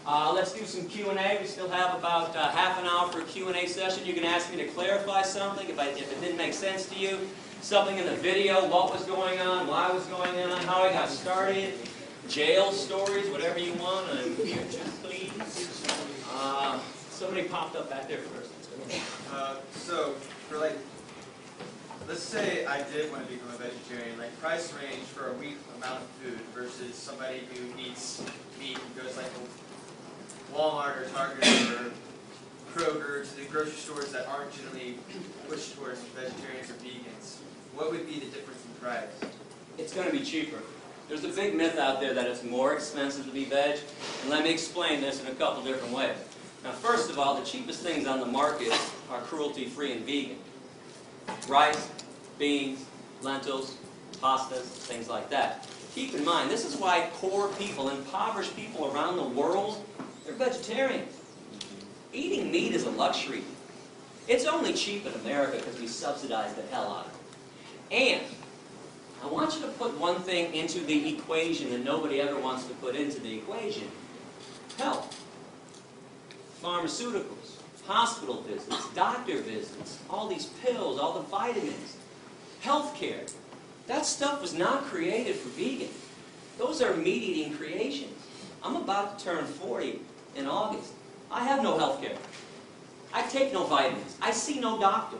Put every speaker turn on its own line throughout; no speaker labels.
Let's do some Q&A. We still have about half an hour for a Q&A session. You can ask me to clarify something if it didn't make sense to you. Something in the video, what was going on, why it was going on, how I got started, jail stories, whatever you want. I'm here to please. Somebody popped up back there first.
So, for let's say I did want to become a vegetarian, price range for a week amount of food versus somebody who eats meat and goes to Walmart or Target or Kroger, to the grocery stores that aren't generally pushed towards vegetarians or vegans. What would be the difference in price?
It's going to be cheaper. There's a big myth out there that it's more expensive to be veg, and let me explain this in a couple different ways. Now, first of all, the cheapest things on the market are cruelty-free and vegan. Rice, beans, lentils, pastas, things like that. Keep in mind, this is why poor people, impoverished people around the world, they're vegetarians. Eating meat is a luxury. It's only cheap in America because we subsidize the hell out of it. And I want you to put one thing into the equation that nobody ever wants to put into the equation. Health. Pharmaceuticals, hospital visits, doctor visits, all these pills, all the vitamins, healthcare. That stuff was not created for vegan. Those are meat-eating creations. I'm about to turn 40 in August. I have no healthcare. I take no vitamins. I see no doctor.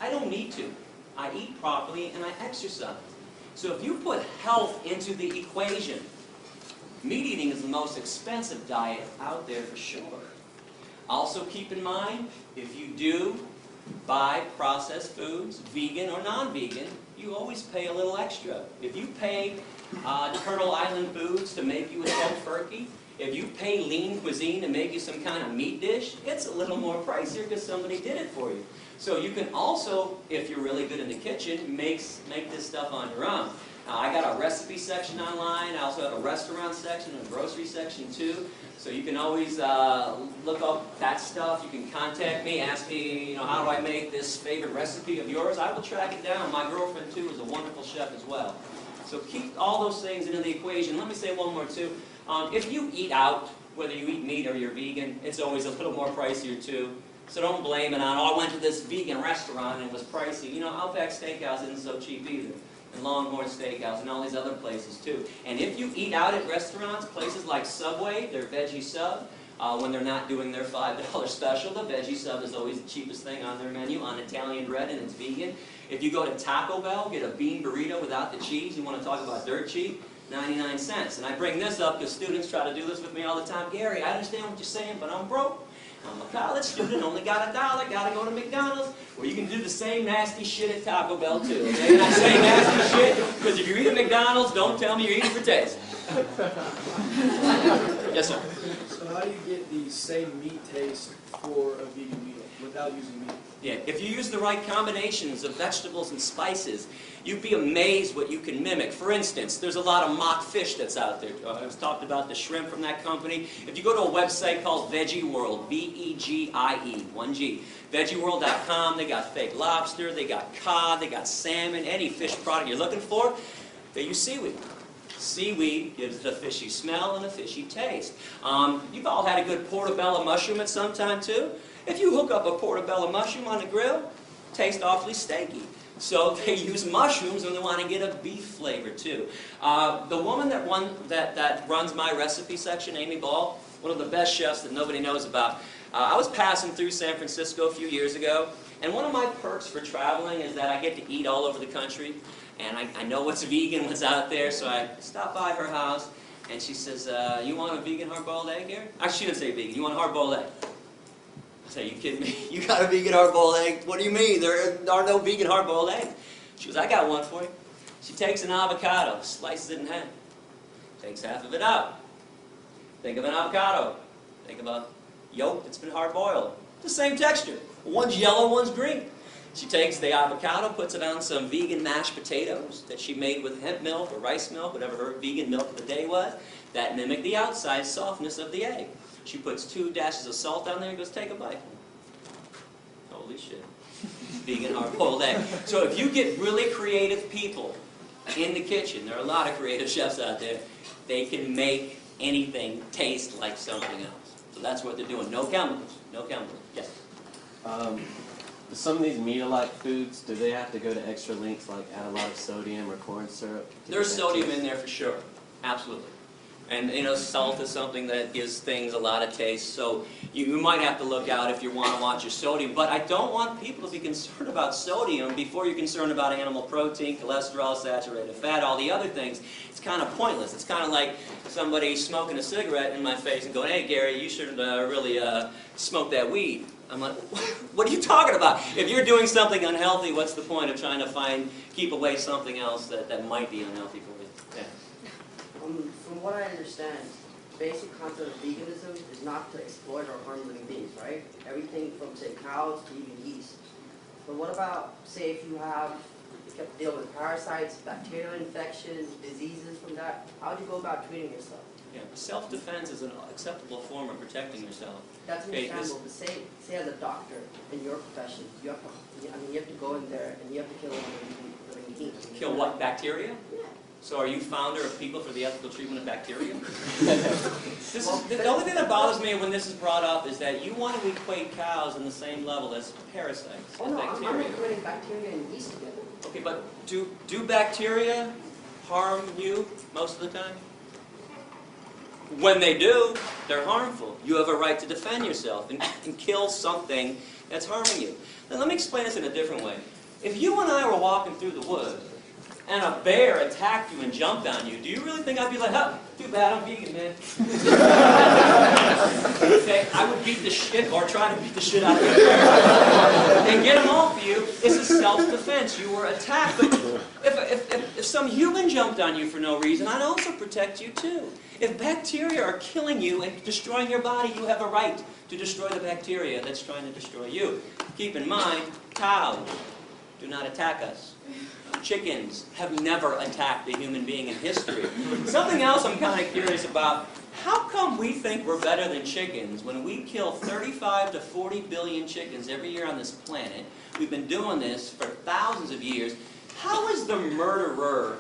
I don't need to. I eat properly and I exercise. So if you put health into the equation, meat eating is the most expensive diet out there for sure. Also keep in mind, if you do buy processed foods, vegan or non-vegan, you always pay a little extra. If you pay Turtle Island Foods to make you a tofurkey, if you pay Lean Cuisine to make you some kind of meat dish, it's a little more pricier because somebody did it for you. So you can also, if you're really good in the kitchen, make this stuff on your own. I got a recipe section online. I also have a restaurant section and a grocery section too. So you can always look up that stuff. You can contact me, ask me, how do I make this favorite recipe of yours? I will track it down. My girlfriend too is a wonderful chef as well. So keep all those things into the equation. Let me say one more too. If you eat out, whether you eat meat or you're vegan, it's always a little more pricier too. So don't blame it on, I went to this vegan restaurant and it was pricey. Outback Steakhouse isn't so cheap either. And Longhorn Steakhouse and all these other places too. And if you eat out at restaurants, places like Subway, their veggie sub, when they're not doing their $5 special, the veggie sub is always the cheapest thing on their menu on Italian bread and it's vegan. If you go to Taco Bell, get a bean burrito without the cheese, you want to talk about dirt cheap, 99 cents. And I bring this up because students try to do this with me all the time. Gary, I understand what you're saying, but I'm broke. I'm a college student, only got $1, gotta go to McDonald's. Well, you can do the same nasty shit at Taco Bell too, okay? And I say nasty shit because if you eat at McDonald's, don't tell me you're eating for taste. Yes, sir?
So how do you get the same meat taste for a vegan meal without using meat?
Yeah, if you use the right combinations of vegetables and spices, you'd be amazed what you can mimic. For instance, there's a lot of mock fish that's out there. I was talked about the shrimp from that company. If you go to a website called Veggie World, V-E-G-I-E, 1G, veggieworld.com, they got fake lobster, they got cod, they got salmon, any fish product you're looking for, they use seaweed. Seaweed gives it a fishy smell and a fishy taste. You've all had a good portobello mushroom at some time too. If you hook up a portobello mushroom on the grill, it tastes awfully steaky. So they use mushrooms when they want to get a beef flavor too. The woman that runs my recipe section, Amy Ball, one of the best chefs that nobody knows about. I was passing through San Francisco a few years ago, and one of my perks for traveling is that I get to eat all over the country, and I know what's vegan, what's out there, so I stopped by her house, and she says, you want a vegan hard-boiled egg here? Actually, she didn't say vegan. You want a hard-boiled egg? I said, are you kidding me? You got a vegan hard-boiled egg? What do you mean? There are no vegan hard-boiled eggs. She goes, I got one for you. She takes an avocado, slices it in half, takes half of it out. Think of an avocado. Think of a yolk that's been hard-boiled. The same texture. One's yellow, one's green. She takes the avocado, puts it on some vegan mashed potatoes that she made with hemp milk or rice milk, whatever her vegan milk of the day was, that mimicked the outside softness of the egg. She puts 2 dashes of salt on there and goes, take a bite. Holy shit. Vegan hard-boiled egg. So if you get really creative people in the kitchen, there are a lot of creative chefs out there, they can make anything taste like something else. So that's what they're doing. No chemicals. No chemicals. Yes?
Some of these meat-alike foods, do they have to go to extra lengths, like add a lot of sodium or corn syrup?
There's sodium in there for sure. Absolutely. And, you know, salt is something that gives things a lot of taste, so you might have to look out if you want to watch your sodium. But I don't want people to be concerned about sodium before you're concerned about animal protein, cholesterol, saturated fat, all the other things. It's kind of pointless. It's kind of like somebody smoking a cigarette in my face and going, "Hey, Gary, you should really smoke that weed." I'm like, what are you talking about? If you're doing something unhealthy, what's the point of trying to keep away something else that might be unhealthy for you? Yeah.
From what I understand, the basic concept of veganism is not to exploit or harm living beings, right? Everything from, say, cows to even yeast. But what about, say, if you have to deal with parasites, bacterial infections, diseases from that? How do you go about treating yourself?
Yeah, self-defense is an acceptable form of protecting yourself.
That's understandable, but say as a doctor in your profession, you have to go in there and you have to kill living beings.
Kill what, bacteria?
Yeah.
So are you founder of People for the Ethical Treatment of Bacteria? The only thing that bothers me when this is brought up is that you want to equate cows in the same level as parasites
Oh
and
no,
bacteria.
I'm equating bacteria and yeast together.
Okay, but do bacteria harm you most of the time? When they do, they're harmful. You have a right to defend yourself and kill something that's harming you. Now let me explain this in a different way. If you and I were walking through the woods and a bear attacked you and jumped on you, do you really think I'd be like, "Oh, too bad, I'm vegan, man"? Okay, I would beat the shit, or try to beat the shit out of the bear and get them off you. This is self-defense. You were attacked. But if some human jumped on you for no reason, I'd also protect you too. If bacteria are killing you and destroying your body, you have a right to destroy the bacteria that's trying to destroy you. Keep in mind, cows do not attack us. Chickens have never attacked a human being in history. Something else I'm kind of curious about, how come we think we're better than chickens when we kill 35 to 40 billion chickens every year on this planet? We've been doing this for thousands of years. How is the murderer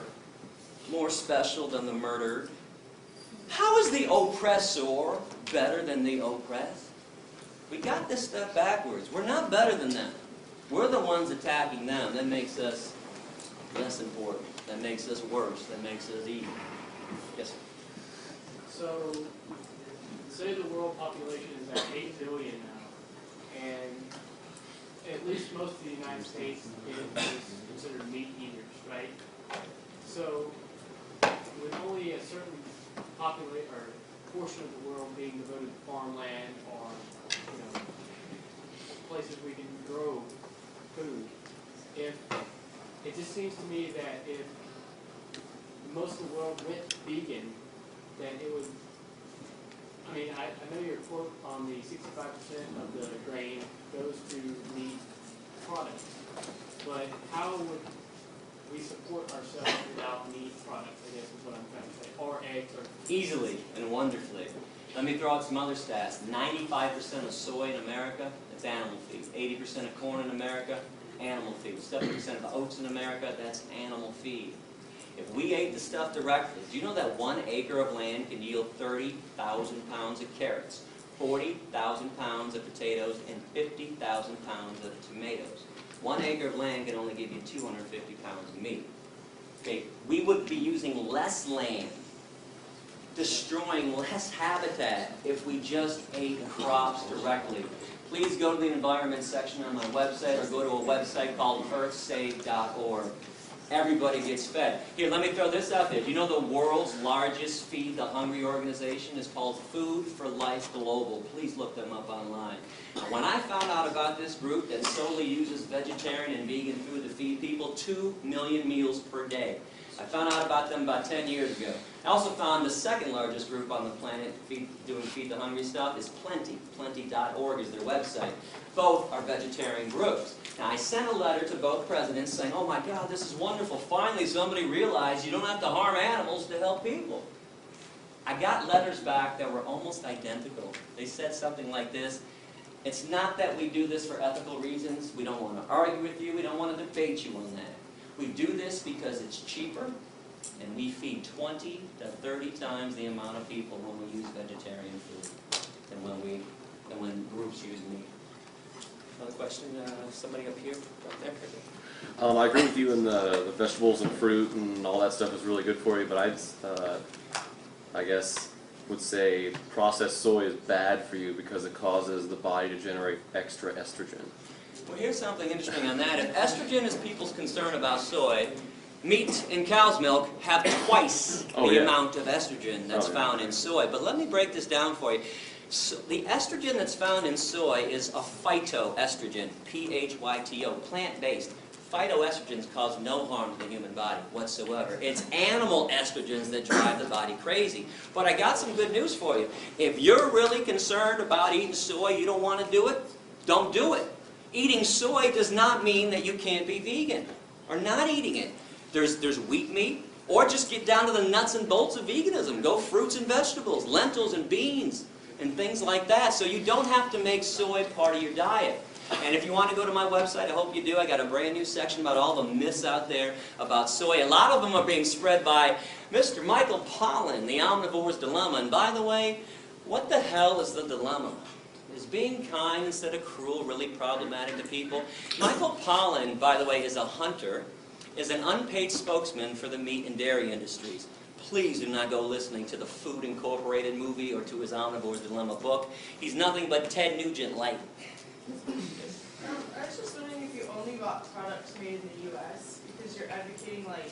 more special than the murdered? How is the oppressor better than the oppressed? We got this stuff backwards. We're not better than them. We're the ones attacking them. That makes us less important. That makes us worse. That makes us evil. Yes, sir.
So, say the world population is at 8 billion now, and at least most of the United States is considered meat eaters, right? So, with only a certain portion of the world being devoted to farmland or, places we can grow food, it just seems to me that if most of the world went vegan, then it would, I know your quote on the 65% of the grain goes to meat products, but how would we support ourselves without meat products, I guess is what I'm trying to say, or eggs, or...
Easily and wonderfully. Let me throw out some other stats. 95% of soy in America, that's animal feed. 80% of corn in America, animal feed. 70% of oats in America, that's animal feed. If we ate the stuff directly, do you know that 1 acre of land can yield 30,000 pounds of carrots, 40,000 pounds of potatoes, and 50,000 pounds of tomatoes? 1 acre of land can only give you 250 pounds of meat. Okay, we would be using less land, destroying less habitat if we just ate crops directly. Please go to the environment section on my website or go to a website called earthsave.org. Everybody gets fed. Here, let me throw this out there. Do you know the world's largest Feed the Hungry organization is called Food for Life Global? Please look them up online. When I found out about this group that solely uses vegetarian and vegan food to feed people 2 million meals per day, I found out about them about 10 years ago. I also found the second largest group on the planet doing Feed the Hungry stuff is Plenty. Plenty.org is their website. Both are vegetarian groups. Now, I sent a letter to both presidents saying, "Oh my God, this is wonderful. Finally, somebody realized you don't have to harm animals to help people." I got letters back that were almost identical. They said something like this: "It's not that we do this for ethical reasons. We don't want to argue with you. We don't want to debate you on that. We do this because it's cheaper, And we feed 20 to 30 times the amount of people when we use vegetarian food than when groups use meat. Another question, somebody up here, right there.
I agree with you in the vegetables and fruit and all that stuff is really good for you, but I guess would say processed soy is bad for you because it causes the body to generate extra estrogen.
Well, here's something interesting on that. If estrogen is people's concern about soy, meat and cow's milk have twice the amount of estrogen that's found in soy. But let me break this down for you. So the estrogen that's found in soy is a phytoestrogen, P-H-Y-T-O, plant-based. Phytoestrogens cause no harm to the human body whatsoever. It's animal estrogens that drive the body crazy. But I got some good news for you. If you're really concerned about eating soy, you don't want to do it, don't do it. Eating soy does not mean that you can't be vegan or not eating it. There's wheat meat, or just get down to the nuts and bolts of veganism. Go fruits and vegetables, lentils and beans, and things like that. So you don't have to make soy part of your diet. And if you want to go to my website, I hope you do. I got a brand new section about all the myths out there about soy. A lot of them are being spread by Mr. Michael Pollan, The Omnivore's Dilemma. And by the way, what the hell is the dilemma? Is being kind instead of cruel really problematic to people? Michael Pollan, by the way, is a hunter, is an unpaid spokesman for the meat and dairy industries. Please do not go listening to the Food Incorporated movie or to his Omnivore's Dilemma book. He's nothing but Ted Nugent light.
I was just wondering if you only bought products made in the U.S. because you're advocating like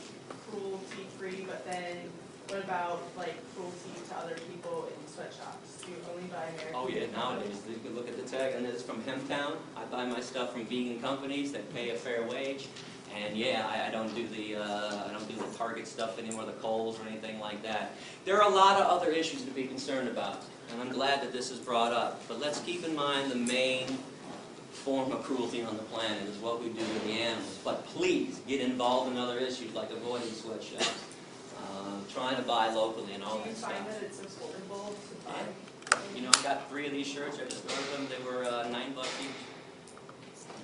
cruelty-free, but then what about like cruelty to other people in sweatshops? Do you only buy American?
Oh yeah, nowadays you can look at the tag, and it's from Hemptown. I buy my stuff from vegan companies that pay a fair wage, and yeah, I don't do the Target stuff anymore, the Kohl's or anything like that. There are a lot of other issues to be concerned about, and I'm glad that this is brought up. But let's keep in mind the main form of cruelty on the planet is what we do to the animals. But please get involved in other issues like avoiding sweatshops, trying to buy locally and all that stuff.
Do you find that it's affordable to buy?
You know, I got 3 of these shirts. I just ordered them. They were $9 each.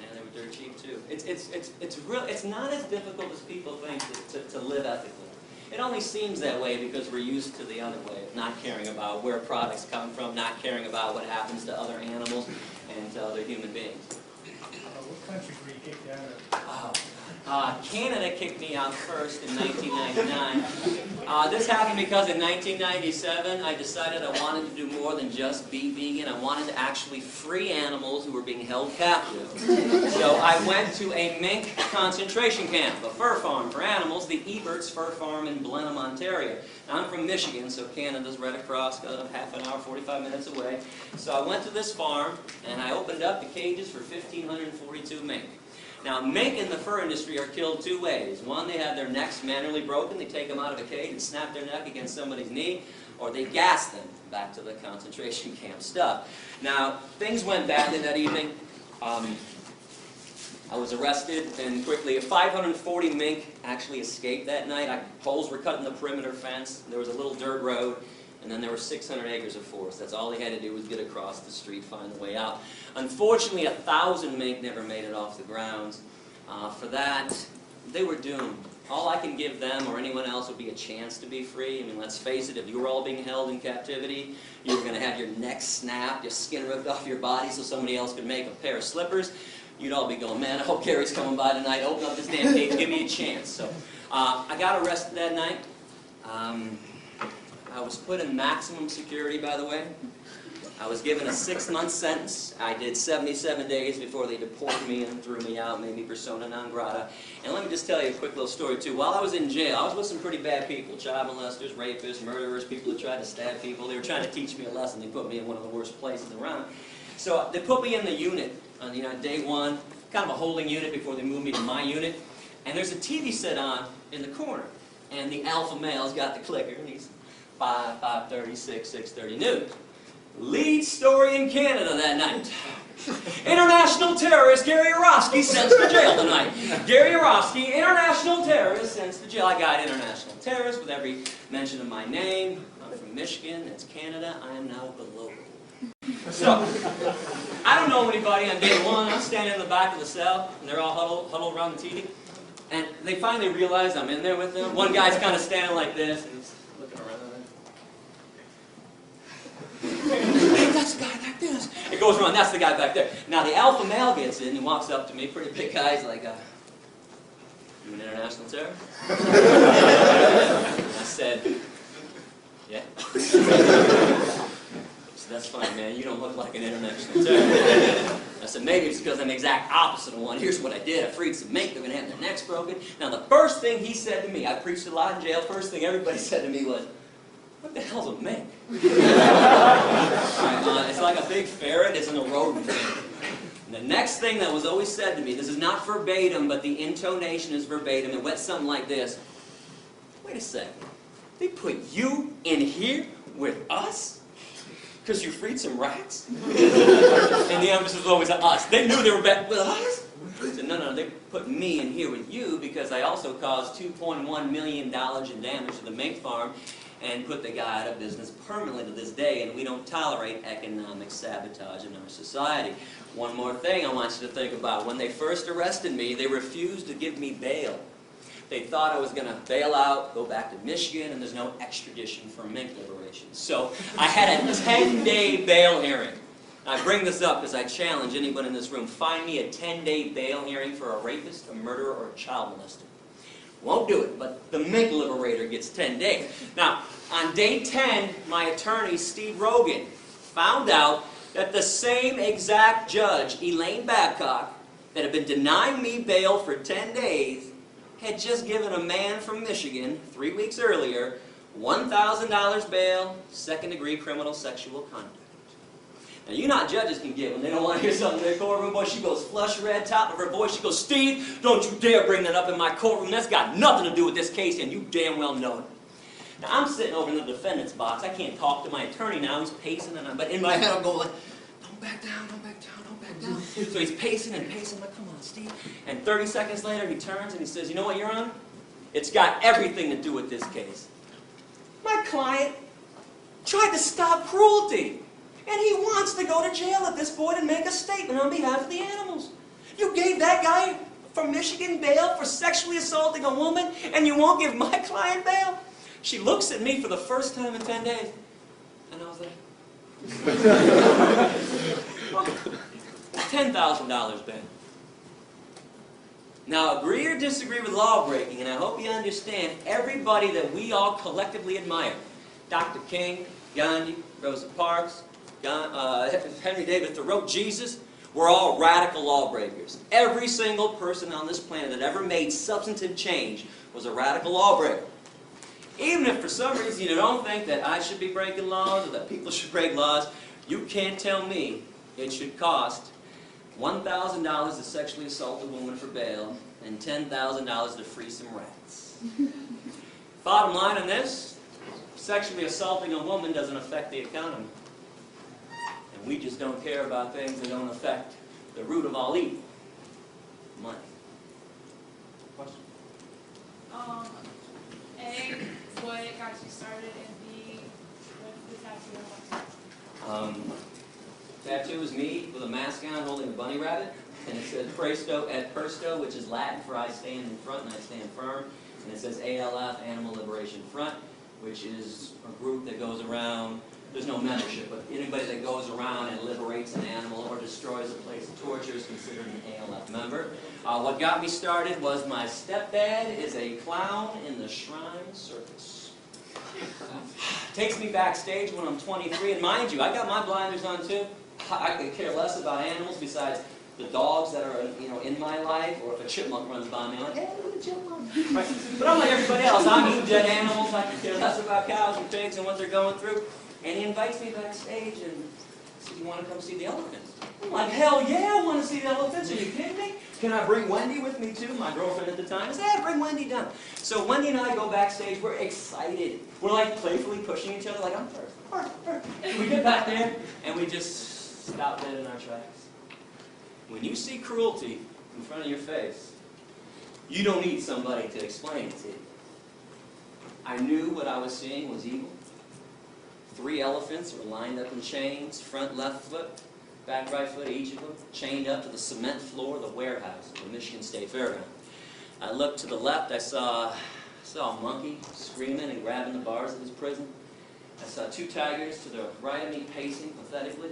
And they were dirt cheap too. It's not as difficult as people think to live ethically. It only seems that way because we're used to the other way of not caring about where products come from, not caring about what happens to other animals and to other human beings.
What countries were you kicked out of?
Canada kicked me out first in 1999. This happened because in 1997 I decided I wanted to do more than just be vegan. I wanted to actually free animals who were being held captive. So I went to a mink concentration camp, a fur farm for animals, the Ebert's Fur Farm in Blenheim, Ontario. Now, I'm from Michigan, so Canada's right across, half an hour, 45 minutes away. So I went to this farm and I opened up the cages for 1,542 mink. Now, mink in the fur industry are killed 2 ways. One, they have their necks manually broken. They take them out of a cage and snap their neck against somebody's knee, or they gas them back to the concentration camp stuff. Now, things went badly that evening. I was arrested, and quickly 540 mink actually escaped that night. Holes were cut in the perimeter fence. There was a little dirt road. And then there were 600 acres of forest. That's all they had to do was get across the street, find the way out. Unfortunately, 1,000 mink never made it off the grounds. For that, they were doomed. All I can give them or anyone else would be a chance to be free. I mean, let's face it, if you were all being held in captivity, you were going to have your neck snapped, your skin ripped off your body so somebody else could make a pair of slippers. You'd all be going, man, I hope Gary's coming by tonight. Open up this damn cage, give me a chance. So I got arrested that night. I was put in maximum security, by the way. I was given a 6-month sentence. I did 77 days before they deported me and threw me out, made me persona non grata. And let me just tell you a quick little story, too. While I was in jail, I was with some pretty bad people, child molesters, rapists, murderers, people who tried to stab people. They were trying to teach me a lesson. They put me in one of the worst places around. So they put me in the unit on day 1, kind of a holding unit before they moved me to my unit. And there's a TV set on in the corner. And the alpha male's got the clicker, and he's 5, 5:30, 6, 6:30 news. Lead story in Canada that night. International terrorist Gary Yourofsky sent to jail tonight. Gary Yourofsky, international terrorist, sent to jail. I got international terrorist with every mention of my name. I'm from Michigan. It's Canada. I am now the local. So, I don't know anybody on day 1. I'm standing in the back of the cell, and they're all huddled around the TV. And they finally realize I'm in there with them. One guy's kind of standing like this, and he's looking around. Hey, that's the guy back there. It goes around, that's the guy back there. Now the alpha male gets in and walks up to me, pretty big guy, he's like, you an international terror? I said, yeah. So that's fine, man, you don't look like an international terror. I said, maybe it's because I'm the exact opposite of one. Here's what I did. I freed some mink. They're going to have their necks broken. Now, the first thing he said to me, I preached a lot in jail. First thing everybody said to me was, what the hell's a mink? It's like a big ferret. It's an rodent thing. And the next thing that was always said to me, this is not verbatim, but the intonation is verbatim. It went something like this. Wait a second. They put you in here with us? Because you freed some rats? And the emphasis was always on us. They knew they were back with us? I said, no, they put me in here with you because I also caused $2.1 million in damage to the mink farm and put the guy out of business permanently to this day, and we don't tolerate economic sabotage in our society. One more thing I want you to think about. When they first arrested me, they refused to give me bail. They thought I was going to bail out, go back to Michigan, and there's no extradition for mink liberation. So I had a 10-day bail hearing. I bring this up because I challenge anyone in this room. Find me a 10-day bail hearing for a rapist, a murderer, or a child molester. Won't do it, but the mink liberator gets 10 days. Now, on day 10, my attorney, Steve Rogan, found out that the same exact judge, Elaine Babcock, that had been denying me bail for 10 days, had just given a man from Michigan, 3 weeks earlier, $1,000 bail, second-degree criminal sexual conduct. Now, you know how judges can get when they don't want to hear something in their courtroom. Boy, she goes flush red, top of her voice. She goes, Steve, don't you dare bring that up in my courtroom. That's got nothing to do with this case, and you damn well know it. Now, I'm sitting over in the defendant's box. I can't talk to my attorney now. He's pacing, but in my head I'm going like, don't back down, don't back down, don't back down. So he's pacing and pacing. I'm like, come on, Steve. And 30 seconds later, he turns and he says, you know what, Your Honor? It's got everything to do with this case. My client tried to stop cruelty. And he wants to go to jail at this point and make a statement on behalf of the animals. You gave that guy from Michigan bail for sexually assaulting a woman, and you won't give my client bail? She looks at me for the first time in 10 days. And I was like, $10,000 bail. Now, agree or disagree with law breaking, and I hope you understand, everybody that we all collectively admire, Dr. King, Gandhi, Rosa Parks, Henry David Thoreau, Jesus, we're all radical lawbreakers. Every single person on this planet that ever made substantive change was a radical lawbreaker. Even if for some reason you don't think that I should be breaking laws or that people should break laws, you can't tell me it should cost $1,000 to sexually assault a woman for bail and $10,000 to free some rats. Bottom line on this, sexually assaulting a woman doesn't affect the economy. And we just don't care about things that don't affect the root of all evil. Money. Question?
A, what got you started, and B, what's the tattoo about?
Tattoo is me with a mask on holding a bunny rabbit, and it says Presto et Persto, which is Latin for I stand in front and I stand firm, and it says ALF, Animal Liberation Front, which is a group that goes around, there's no membership, but anybody that goes around and liberates an animal or destroys a place of torture is considered an ALF member. What got me started was my stepdad is a clown in the Shrine Circus. Takes me backstage when I'm 23, and mind you, I got my blinders on too. I could care less about animals besides the dogs that are in my life, or if a chipmunk runs by me, I'm like, hey, look at a chipmunk. Right? But I'm like everybody else. I'm eating dead animals. I could care less about cows and pigs and what they're going through. And he invites me backstage and says, you want to come see the elephants? I'm like, hell yeah, I want to see the elephants. Are you kidding me? Can I bring Wendy with me too? My girlfriend at the time. I said, yeah, bring Wendy down. So Wendy and I go backstage. We're excited. We're like playfully pushing each other like, I'm first. We get back there and we just stop dead in our tracks. When you see cruelty in front of your face, you don't need somebody to explain it to you. I knew what I was seeing was evil. 3 elephants were lined up in chains, front left foot, back right foot, each of them, chained up to the cement floor of the warehouse of the Michigan State Fairground. I looked to the left, I saw a monkey screaming and grabbing the bars of his prison. I saw 2 tigers to the right of me pacing pathetically.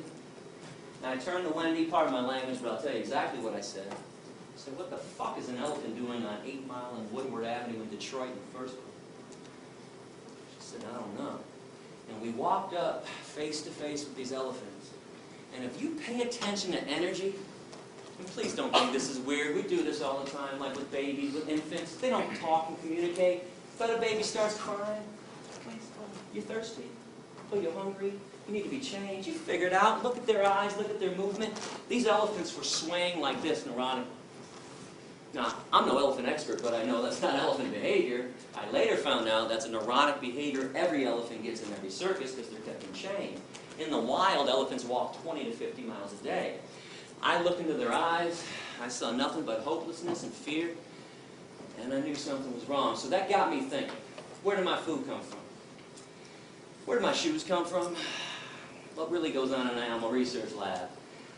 And I turned to Wendy, pardon my language, but I'll tell you exactly what I said. I said, what the fuck is an elephant doing on 8 Mile and Woodward Avenue in Detroit in the first place? She said, I don't know. And we walked up face to face with these elephants. And if you pay attention to energy, and please don't think this is weird. We do this all the time, like with babies, with infants. They don't talk and communicate. But a baby starts crying. You thirsty? Oh, you're hungry? You need to be changed. You figure it out. Look at their eyes. Look at their movement. These elephants were swaying like this, neurotic. Now, I'm no elephant expert, but I know that's not elephant behavior. I later found out that's a neurotic behavior every elephant gets in every circus because they're kept in chain. In the wild, elephants walk 20 to 50 miles a day. I looked into their eyes, I saw nothing but hopelessness and fear, and I knew something was wrong. So that got me thinking, where did my food come from? Where did my shoes come from? What really goes on in an animal research lab?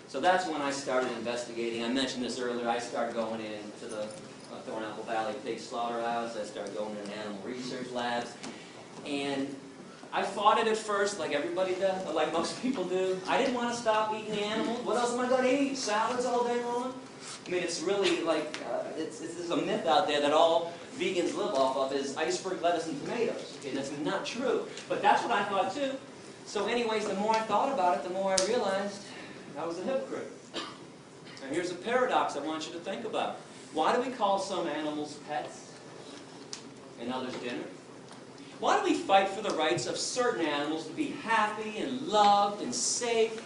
So that's when I started investigating. I mentioned this earlier, I started going into the Thornapple Valley Pig Slaughterhouse, I started going into animal research labs, and I fought it at first, like everybody does, like most people do. I didn't want to stop eating the animals. What else am I going to eat? Salads all day long? I mean, it's really like, there's a myth out there that all vegans live off of is iceberg lettuce and tomatoes. Okay, that's not true. But that's what I thought too. So anyways, the more I thought about it, the more I realized I was a hypocrite. And here's a paradox I want you to think about. Why do we call some animals pets and others dinner? Why do we fight for the rights of certain animals to be happy and loved and safe?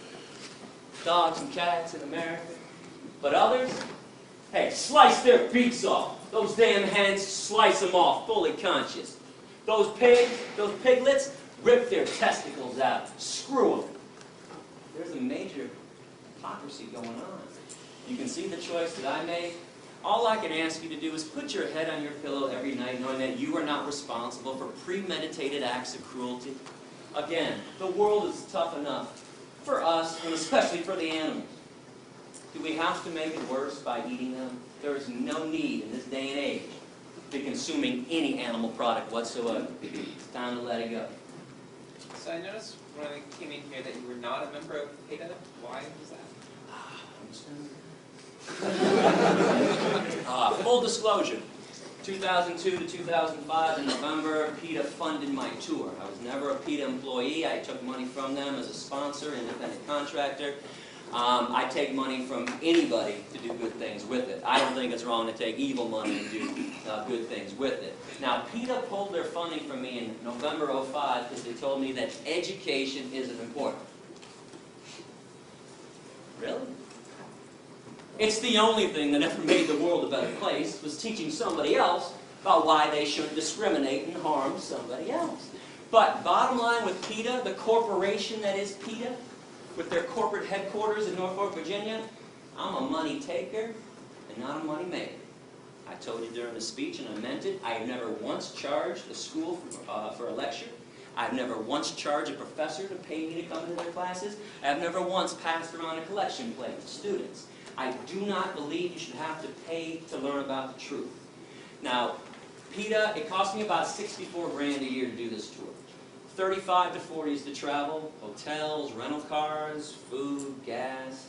Dogs and cats in America. But others, hey, slice their beaks off. Those damn hens, slice them off, fully conscious. Those pigs, those piglets, rip their testicles out. Screw them. There's a major hypocrisy going on. You can see the choice that I made. All I can ask you to do is put your head on your pillow every night knowing that you are not responsible for premeditated acts of cruelty. Again, the world is tough enough for us, and especially for the animals. Do we have to make it worse by eating them? There is no need in this day and age to be consuming any animal product whatsoever. It's time to let it go.
So I noticed when I came in here that you were not a member of PETA. Why was that?
Full disclosure, 2002 to 2005 in November, PETA funded my tour. I was never a PETA employee. I took money from them as a sponsor, independent contractor. I take money from anybody to do good things with it. I don't think it's wrong to take evil money and do good things with it. Now, PETA pulled their funding from me in November '05 because they told me that education isn't important. Really? It's the only thing that ever made the world a better place, was teaching somebody else about why they shouldn't discriminate and harm somebody else. But bottom line with PETA, the corporation that is PETA, with their corporate headquarters in Norfolk, Virginia, I'm a money taker and not a money maker. I told you during the speech, and I meant it, I have never once charged a school for a lecture. I've never once charged a professor to pay me to come into their classes. I've never once passed around a collection plate to students. I do not believe you should have to pay to learn about the truth. Now, PETA, it cost me about $64 grand a year to do this tour. 35 to 40 is to travel, hotels, rental cars, food, gas.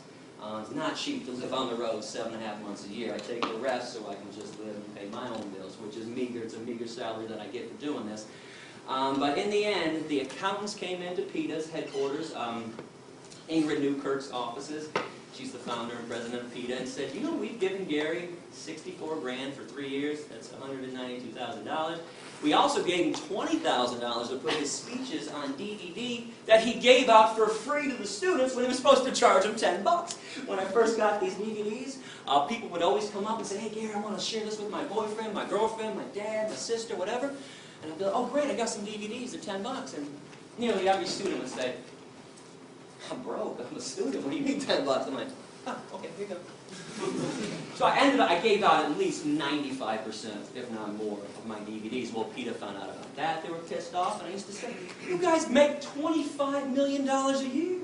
It's not cheap to live on the road 7.5 months a year. I take the rest so I can just live and pay my own bills, which is meager. It's a meager salary that I get for doing this. But in the end, the accountants came into PETA's headquarters, Ingrid Newkirk's offices. She's the founder and president of PETA, and said, you know, we've given Gary 64 grand for 3 years. That's $192,000. We also gave him $20,000 to put his speeches on DVD that he gave out for free to the students when he was supposed to charge them $10. When I first got these DVDs, people would always come up and say, hey, Gary, I want to share this with my boyfriend, my girlfriend, my dad, my sister, whatever. And I'd be like, oh, great, I got some DVDs. They're $10. And nearly every student would say, I'm broke. I'm a student. What do you mean $10? I'm like, oh, okay, here you go. So I gave out at least 95%, if not more, of my DVDs. Well, PETA found out about that. They were pissed off, and I used to say, you guys make $25 million a year.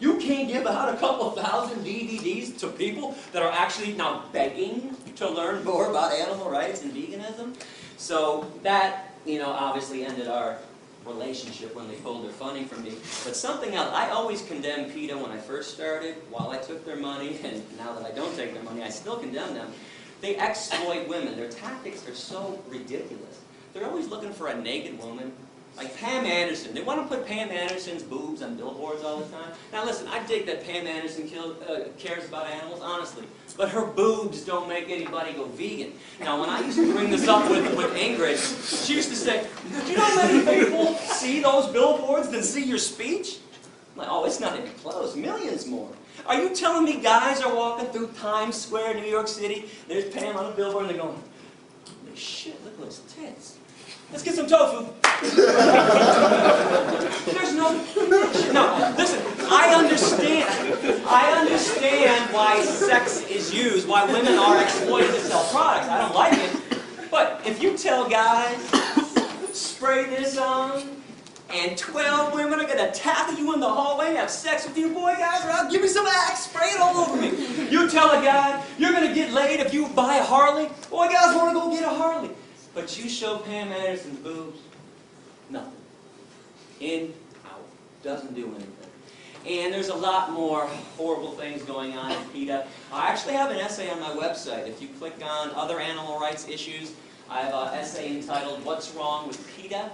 You can't give out a couple thousand DVDs to people that are actually now begging to learn more about animal rights and veganism. So that, obviously ended our relationship when they pulled their funding from me. But something else, I always condemned PETA when I first started, while I took their money, and now that I don't take their money, I still condemn them. They exploit women. Their tactics are so ridiculous. They're always looking for a naked woman. Like Pam Anderson. They want to put Pam Anderson's boobs on billboards all the time. Now listen, I dig that Pam Anderson cares about animals, honestly. But her boobs don't make anybody go vegan. Now when I used to bring this up with Ingrid, she used to say, do you know how many people see those billboards than see your speech? I'm like, oh, it's not even close. Millions more. Are you telling me guys are walking through Times Square, New York City, there's Pam on a billboard, and they're going, holy shit, look at those tits. Let's get some tofu. There's no connection. No, listen, I understand why sex is used, why women are exploited to sell products. I don't like it. But if you tell guys, spray this on, and 12 women are going to tackle you in the hallway and have sex with you, boy, guys, or I'll give me some Axe, spray it all over me. You tell a guy, you're going to get laid if you buy a Harley. Boy, guys want to go get a Harley. But you show Pam Anderson's boobs, nothing. In, out. Doesn't do anything. And there's a lot more horrible things going on in PETA. I actually have an essay on my website. If you click on other animal rights issues, I have an essay entitled, What's Wrong with PETA?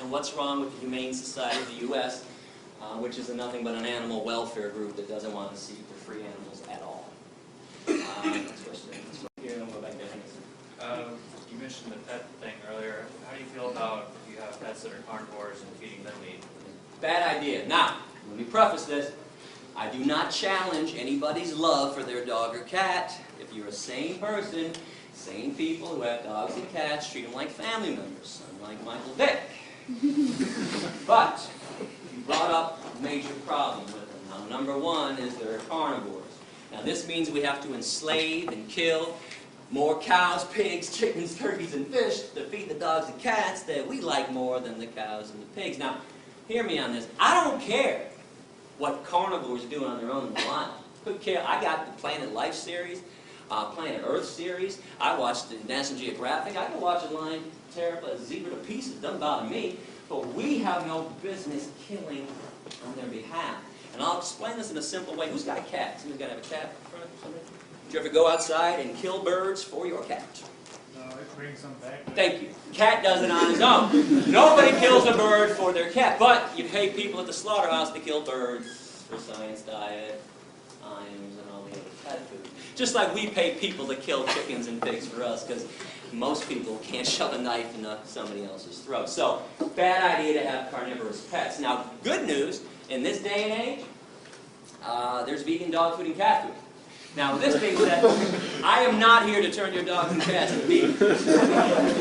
And What's Wrong with the Humane Society of the U.S., which is nothing but an animal welfare group that doesn't want to see the free animals at all.
You mentioned the pet thing earlier. How do you feel about if you have pets that are carnivores and feeding them meat?
Bad idea. Now, let me preface this. I do not challenge anybody's love for their dog or cat. If you're a sane person, sane people who have dogs and cats treat them like family members, unlike Michael Vick. But you brought up a major problem with them. Now, number one is they're carnivores. Now, this means we have to enslave and kill more cows, pigs, chickens, turkeys, and fish to feed the dogs and cats that we like more than the cows and the pigs. Now, hear me on this. I don't care what carnivores do on their own in the wild. Could care. I got the Planet Life series, Planet Earth series. I watched the National Geographic. I can watch a lion tear up a zebra to pieces. Doesn't bother me. But we have no business killing on their behalf. And I'll explain this in a simple way. Who's got a cat? Somebody's got to have a cat in front of somebody? Did you ever go outside and kill birds for your cat?
No, it brings them back.
Thank you. Cat does it on his own. Nobody kills a bird for their cat, but you pay people at the slaughterhouse to kill birds for science diet, ions, and all the other pet food. Just like we pay people to kill chickens and pigs for us, because most people can't shove a knife into somebody else's throat. So, bad idea to have carnivorous pets. Now, good news, in this day and age, there's vegan dog food and cat food. Now, with this being said, I am not here to turn your dogs and cats into vegan.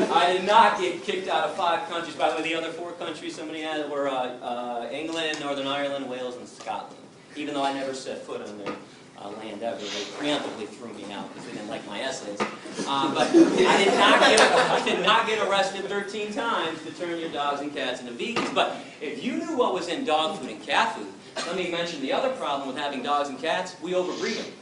I did not get kicked out of 5 countries. By the way, the other 4 countries somebody had were England, Northern Ireland, Wales, and Scotland. Even though I never set foot on their land ever, they preemptively threw me out because they didn't like my essays. But I did not get arrested 13 times to turn your dogs and cats into vegans. But if you knew what was in dog food and cat food, let me mention the other problem with having dogs and cats: we overbreed them.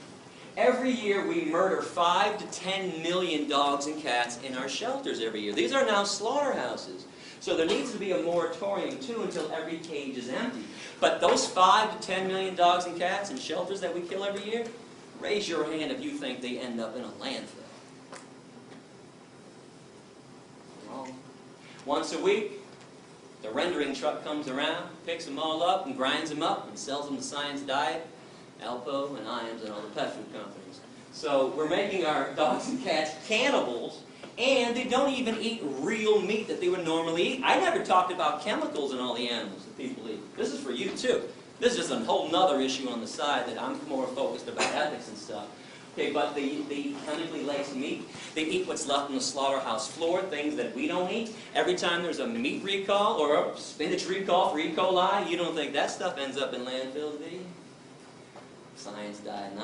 Every year we murder 5 to 10 million dogs and cats in our shelters every year. These are now slaughterhouses. So there needs to be a moratorium too until every cage is empty. But those 5 to 10 million dogs and cats in shelters that we kill every year, raise your hand if you think they end up in a landfill. Wrong. Once a week, the rendering truck comes around, picks them all up and grinds them up and sells them to Science Diet, Alpo, and Iams, and all the pet food companies. So we're making our dogs and cats cannibals, and they don't even eat real meat that they would normally eat. I never talked about chemicals in all the animals that people eat. This is for you too. This is just a whole nother issue on the side that I'm more focused about ethics and stuff. Okay, but they eat chemically laced meat. They eat what's left on the slaughterhouse floor, things that we don't eat. Every time there's a meat recall or a spinach recall for E. coli, you don't think that stuff ends up in landfills, do you? Science Diet and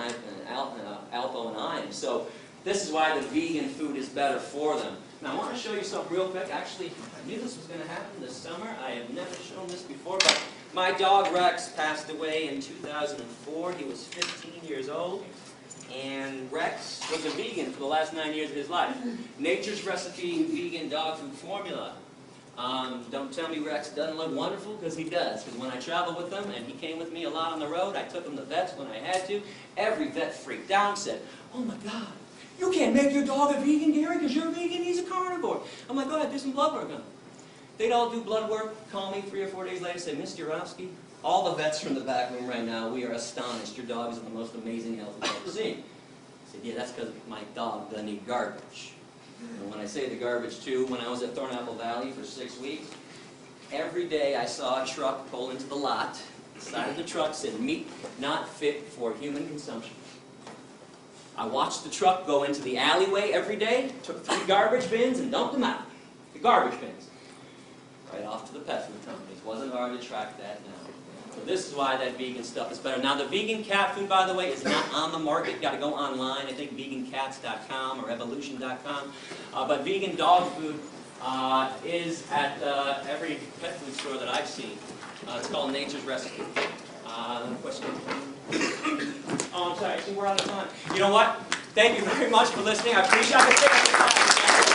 Alpo and Iams. So this is why the vegan food is better for them. Now I want to show you something real quick. Actually, I knew this was going to happen this summer. I have never shown this before, but My dog Rex passed away in 2004. He was 15 years old. And Rex was a vegan for the last 9 years of his life. Nature's Recipe vegan dog food formula. Don't tell me Rex doesn't look wonderful, because he does. Because when I travel with him, and he came with me a lot on the road, I took him to vets when I had to. Every vet freaked out and said, "Oh my God, you can't make your dog a vegan, Gary, because you're a vegan, he's a carnivore." I'm like, "Go ahead, do some blood work on him." They'd all do blood work, call me 3 or 4 days later and say, "Mr. Yourofsky, all the vets from the back room right now, we are astonished. Your dog is in the most amazing health we've ever seen." I said, "Yeah, that's because my dog doesn't eat garbage." And when I say the garbage too, when I was at Thornapple Valley for 6 weeks, every day I saw a truck pull into the lot. The side of the truck said, "Meat not fit for human consumption." I watched the truck go into the alleyway every day, took 3 garbage bins and dumped them out. The garbage bins. Right off to the pet food companies. Wasn't hard to track that down. So this is why that vegan stuff is better. Now the vegan cat food, by the way, is not on the market. You've got to go online. I think vegancats.com or evolution.com. But vegan dog food is at every pet food store that I've seen. It's called Nature's Recipe. Question? Oh, I'm sorry. See, we're out of time. You know what? Thank you very much for listening. I appreciate it.